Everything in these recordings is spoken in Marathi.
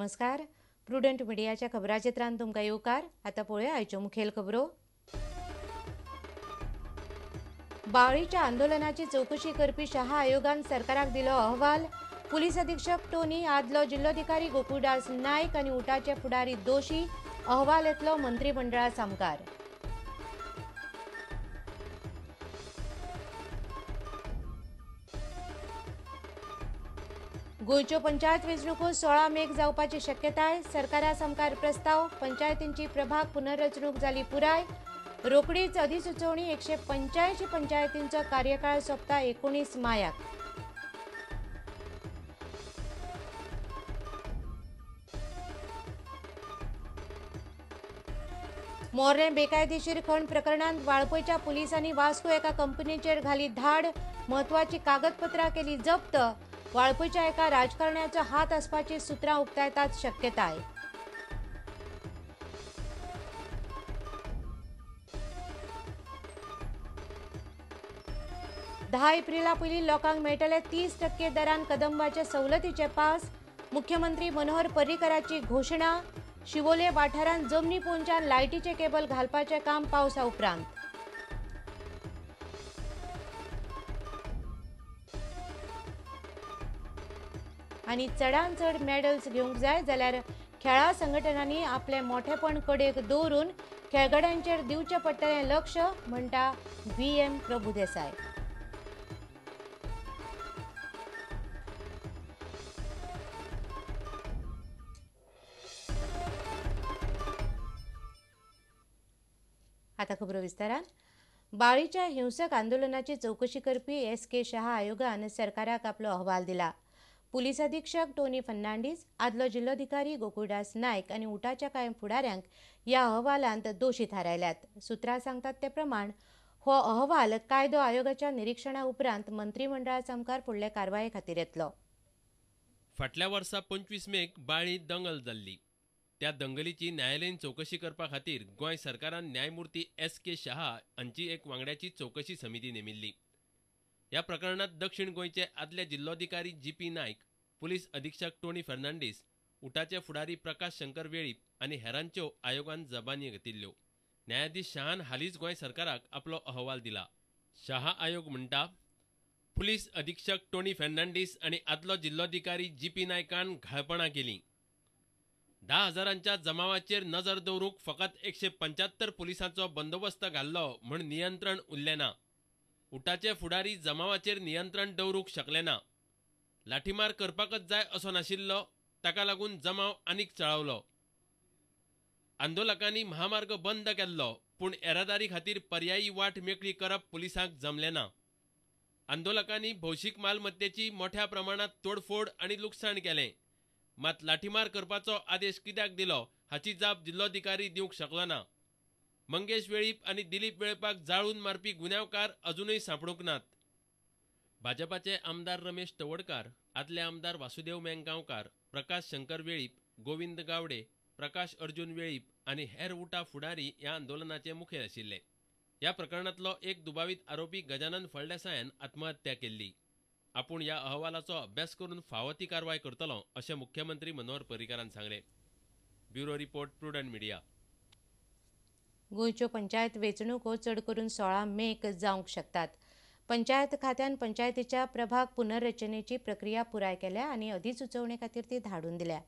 नमस्कार. प्रुडंट मिडियाच्या खबराचित्रांत तुमकां येवकार. आतां पळोवया आयच्यो मुखेल खबरो. बाळीच्या आंदोलनाची चवकशी करपी शहा आयोगान सरकाराक दिलो अहवाल. पुलीस अधीक्षक टोनी आदलो जिल्लोधिकारी गोकुळदास नायक आनी उटाचे फुडारी दोशी. अहवाल येतलो मंत्रिमंडळा सामकार. गोंयच्यो पंचायत वेंचणुको 16 मेक जावपाची शक्यताय. सरकारा सामकार प्रस्ताव. पंचायतींची प्रभाग पुनर्रचणूक जाली पुराय. रोकडीच अधिसुचोवणी 185 पंचायतींचो कार्यकाळ सोंपता 19 मायाक. मोर्लें बेकायदेशीर खण प्रकरणांत वाळपयच्या पुलिसांनी वास्को एका कंपनीचेर घाली धाड. म्हत्वाची कागदपत्रां केली जप्त. वाळपयच्या एका राजकारण्याचो हात आसपाची सुत्रां उक्तायतात शक्यताय. 10 एप्रिला पयलीं लोकांक मेळटले 30% दरान कदंबाचे सवलतीचे पास. मुख्यमंत्री मनोहर पर्रीकराची घोशणा. शिवोले वाठारांत जमनी पोंच्यान लायटीचे केबल घालपाचें काम पावसा उपरांत. आनी चडांत चड मेडल्स घेवंक जाय जाल्यार खेळा संघटनांनी आपले मोठेपण कडेक दवरून खेळगड्यांचेर दिवचें पडटलें लक्ष, म्हणटा VM प्रभुदेसाय. आता खबरो विस्तारान. बाळीच्या हिंसक आंदोलनाची चवकशी करपी SK शहा आयोगान सरकाराक आपलो अहवाल दिला. पुलीस अधीक्षक टोनी फर्नांडीस, आदलो जिल्लोधिकारी गोकुळदास नायक आनी उटाच्या कांय फुडाऱ्यांक ह्या अहवालांत दोशी थारायल्यात. सुत्रां सांगतात ते प्रमाण हो अहवाल कायदो आयोगाच्या निरीक्षणा उपरांत मंत्रिमंडळा सामकार फुडले कारवाये खातीर येतलो. फाटल्या वर्सा 25 मेक बाळींत दंगल जाल्ली. त्या दंगलीची न्यायालयीन चवकशी करपा खातीर गोंय सरकारान न्यायमूर्ती SK शहा हांची एक वांगड्याची चवकशी समिती नेमिल्ली. ह्या प्रकरणात दक्षिण गोंयचे आदले जिल्लोधिकारी GP नायक, पुलीस अधीक्षक टोनी फर्नांडीस, उटाचे फुडारी प्रकाश शंकर वेळीप आनी हेरांच्यो आयोगान जबानी घेतिल्ल्यो. न्यायाधीश शहान हालींच गोंय सरकाराक आपलो अहवाल दिला. शहा आयोग म्हणटा, पुलीस अधीक्षक टोनी फर्नांडीस आनी आदलो जिल्लोधिकारी GP नायकान घाळपणां केलीं. 10,000च्या जमावाचेर नजर दवरूंक फकत 175 पुलिसांचो बंदोबस्त घाल्लो म्हूण नियंत्रण उरलें ना. उटाचे फुडारी जमावाचेर नियंत्रण दवरूंक शकले ना. लाठीमार करपाकच जाय असो नाशिल्लो, ताका लागून जमाव आनीक चळावलो. आंदोलकांनी महामार्ग बंद केल्लो, पूण येरादारी खातीर पर्यायी वाट मेकळी करप पुलिसांक जमलें ना. आंदोलकांनी भौशीक मालमत्तेची मोठ्या प्रमाणात तोडफोड आनी लुकसाण केलें. मात लाठीमार करपाचो आदेश कित्याक दिलो हाची जाप जिल्लोधिकारी दिवंक शकलो ना. मंगेश वेळीप आनी दिलीप वेळपाक जाळून मारपी गुन्यांवकार अजूनय सांपडूंक नात. भाजपाचे आमदार रमेश तवडकार, आदले आमदार वासुदेव मेंगांवकार, प्रकाश शंकर वेळीप, गोविंद गावडे, प्रकाश अर्जुन वेळीप आनी हेर उटा फुडारी ह्या आंदोलनाचे मुखेल आशिल्ले. ह्या प्रकरणांतलो एक दुबावीत आरोपी गजानन फळदेसायान आत्महत्या केल्ली. आपूण ह्या अहवालाचो अभ्यास करून फावो ती कारवाय करतलो अशें मुख्यमंत्री मनोहर पर्रीकारान सांगलें. Bureau report, prudent media. गोंयच्यो पंचायत वेंचणुको चड करून 16 मेक जावंक शकतात. पंचायत खात्यान पंचायतीच्या प्रभाग पुनर्रचनेची प्रक्रिया पुराय केल्या आनी अधिसुचोवणे खातीर ती धाडून दिल्या.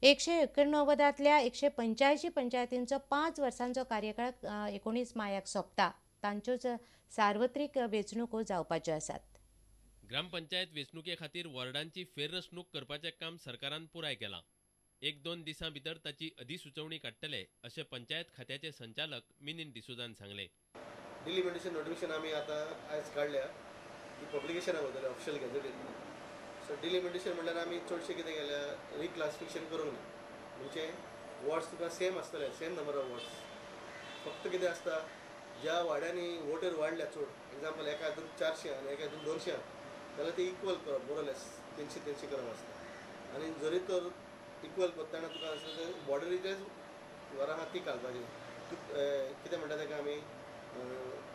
189तल्या 185 पंचायतींचो 5 वर्सांचो कार्यकाळ 19 मायाक सोंपता. तांच्योच सार्वत्रिक वेंचणुको जावपाच्यो आसात. ग्रामपंचायत वेंचणुके खातीर वॉर्डांची फेररचणूक करपाचें काम सरकारान पुराय केलां. 1-2 दिसां भितर ताची अधिसुचोवणी काडटले अशें पंचायत खात्याचे संचालक मिलिंद डिसोजान सांगलें. डिलिमिटेशन नोटिफिकेशन आमी आतां आयज काडल्या ती पब्लिकेशना वयतले ऑफिशियल गॅझेटीन. सो डिलिमिटेशन म्हणल्यार आमी चडशें कितें केल्या रिक्लासिफिकेशन करूंक ना. म्हणजे वॉर्ड्स तुका सेम आसतले, सेम नंबर ऑफ वॉर्ड्स. फक्त कितें आसता, ज्या वाड्यांनी वोटर वाडल्या चड, एग्जाम्पल एका हातून 400 आनी एका हातून 200 जाल्यार ती इक्वल करप, मोरलेस 300 करप आसता. आनी जरी तर इक्वल करतना तुका बॉर्डरीचेच घरां आहा ती घालपाची. कितें म्हणटा ताका आमी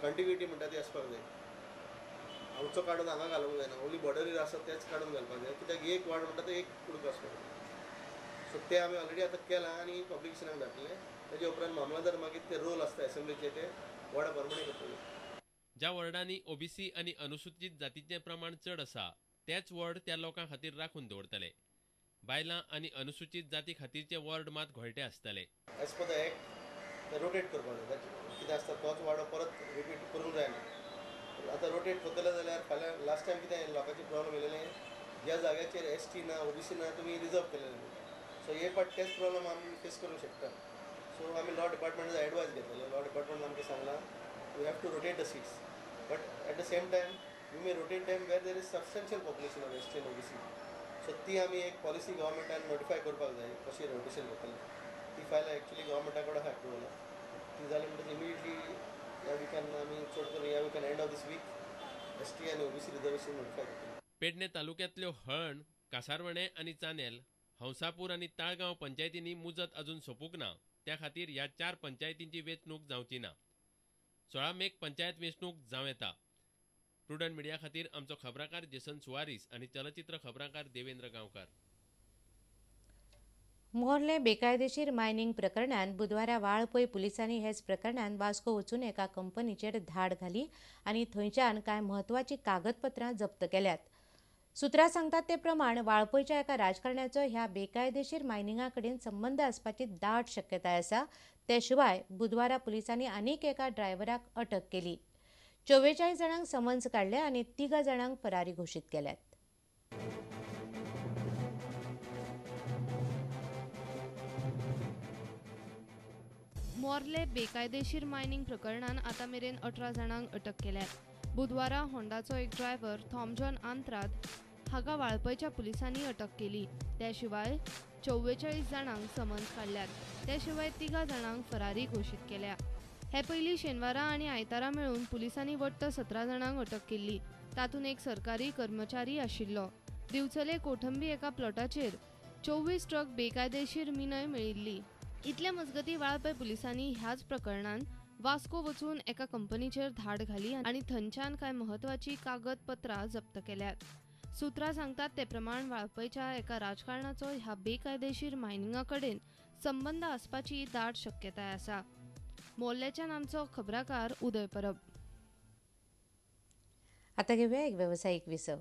कंटिन्युटी म्हणटा ती आसपाक जाय. हांगचो काडून हांगा घालूंक जायना, ओन्ली बॉर्डरीर आसा तेच काडून घालपाक जाय. कित्याक एक वाड म्हणटा तो एक कुडको आसपाक जाय. सो ते आमी ऑलरेडी आतां केलां आनी पब्लिकेशनाक धाडटले. तेजे उपरांत मामलादार मागीर ते रोल आसता एसेंब्लीचे ते वॉर्डा प्रमाणे करतले. ज्या वॉर्डांनी ओबीसी आणि अनुसूचित जातीचें प्रमाण चड आसा तेच वॉर्ड त्या लोकां खातीर राखून दवरतले. बायलां आणि अनुसूचित जाती खातीरचे वॉर्ड मात घोळटे आसतले. एज पर द एक्ट ते रोटेट करपाक जाय. कितें आसता तोच वाडो परत रिपीट करूंक जायना. आतां रोटेट करतले जाल्यार फाल्यां लास्ट टायम कितें लोकांचे प्रॉब्लेम येयलेले, ज्या जाग्याचेर एसटी ना ओबीसी ना तुमी रिजर्व केलेले. सो हे पाट तेच प्रॉब्लेम आमी फेस करूंक शकता. सो आमी लॉ डिपार्टमेंटाचो एडवायस घेतलेलो. लॉ डिपार्टमेंट आमकां सांगलां you have to rotate the seats, but at the same time you may rotate them where there is substantial population of ST and OBC. So ती आमी एक पॉलिसी गव्हर्मेंटान नोटिफाय करपाक जाय कशी रोटेशन करतले. ती फायल एक्चुअली गव्हर्मेंटा कडेन आहा अप्रुवल. ती जाली म्हणटच इमिडियटली ह्या विकान आमी चड करून ह्या विकान end of this week ST आनी ओबीसी रिजर्वेशन नोटिफाय करतले. पेडणे तालुक्यांतल्यो हळण, कासारवणे आणि चानेल, हंसापूर आणि ताळगांव पंचायतींनी मुजत अजून सोंपूंक ना. त्या खातीर ह्या 4 पंचायतींची वेंचणूक जावची ना. 16 मेक पंचायत वेंचणूक जावं येता. प्रुडंट मिडिया खातीर आमचो खबराकार जेसन सुवारीस आणि चलचित्र खबराकार देवेंद्र गांवकार. मोर्ले बेकायदेशीर मायनिंग प्रकरणात बुधवारा वाळपय पुलिसांनी हेच प्रकरणात वास्को वचून एका कंपनीचेर धाड घाली आणि थंयच्यान कांय म्हत्वाची कागदपत्रां जप्त केल्यात. सुत्रां सांगतात ते प्रमाण वाळपयच्या एका राजकारण्याचो ह्या बेकायदेशीर मायनिंगा कडेन संबंद आसपाची दाट शक्यताय आसा. ते शिवाय बुधवारा पुलिसांनी आनीक एका ड्रायव्हराक अटक केली. 44 जाणांक समन्स काडले आनी 3 जाणांक फरारी घोशीत केल्यात. मोर्ले बेकायदेशीर मायनिंग प्रकरणान आतां मेरेन 18 जाणांक अटक केल्यात. बुधवारा होंडाचो एक ड्रायव्हर थॉमजॉन आंत्राद हाका वाळपयच्या पुलिसांनी अटक केली. त्या शिवाय 44 जाणांक समन्स काडल्यात. त्या शिवाय 3 जाणांक फरारी घोशीत केल्या. हे पयलीं शेनवारा आनी आयतारा मेळून पुलिसांनी वट्ट 17 जाणांक अटक केल्ली. तातूंत एक सरकारी कर्मचारी आशिल्लो. दिवचले कोठंबी एका प्लॉटाचेर 24 ट्रक बेकायदेशीर मिनय मेळिल्ली. इतल्या मजगतीं वाळपय पुलिसांनी ह्याच प्रकरणान वास्को वचून एका कंपनीचेर धाड घाली आनी थंयच्यान कांय म्हत्वाची कागदपत्रां जप्त केल्यात. सुत्रां सांगतात ते प्रमाण वाळपयच्या एका राजकारणाचो ह्या बेकायदेशीर मायनिंगा कडेन संबंद आसपाची दाट शक्यताय आसा. मोर्लेच्यान आमचो खबराकार उदय परब. आता घेऊया एक व्यावसायिक विसव.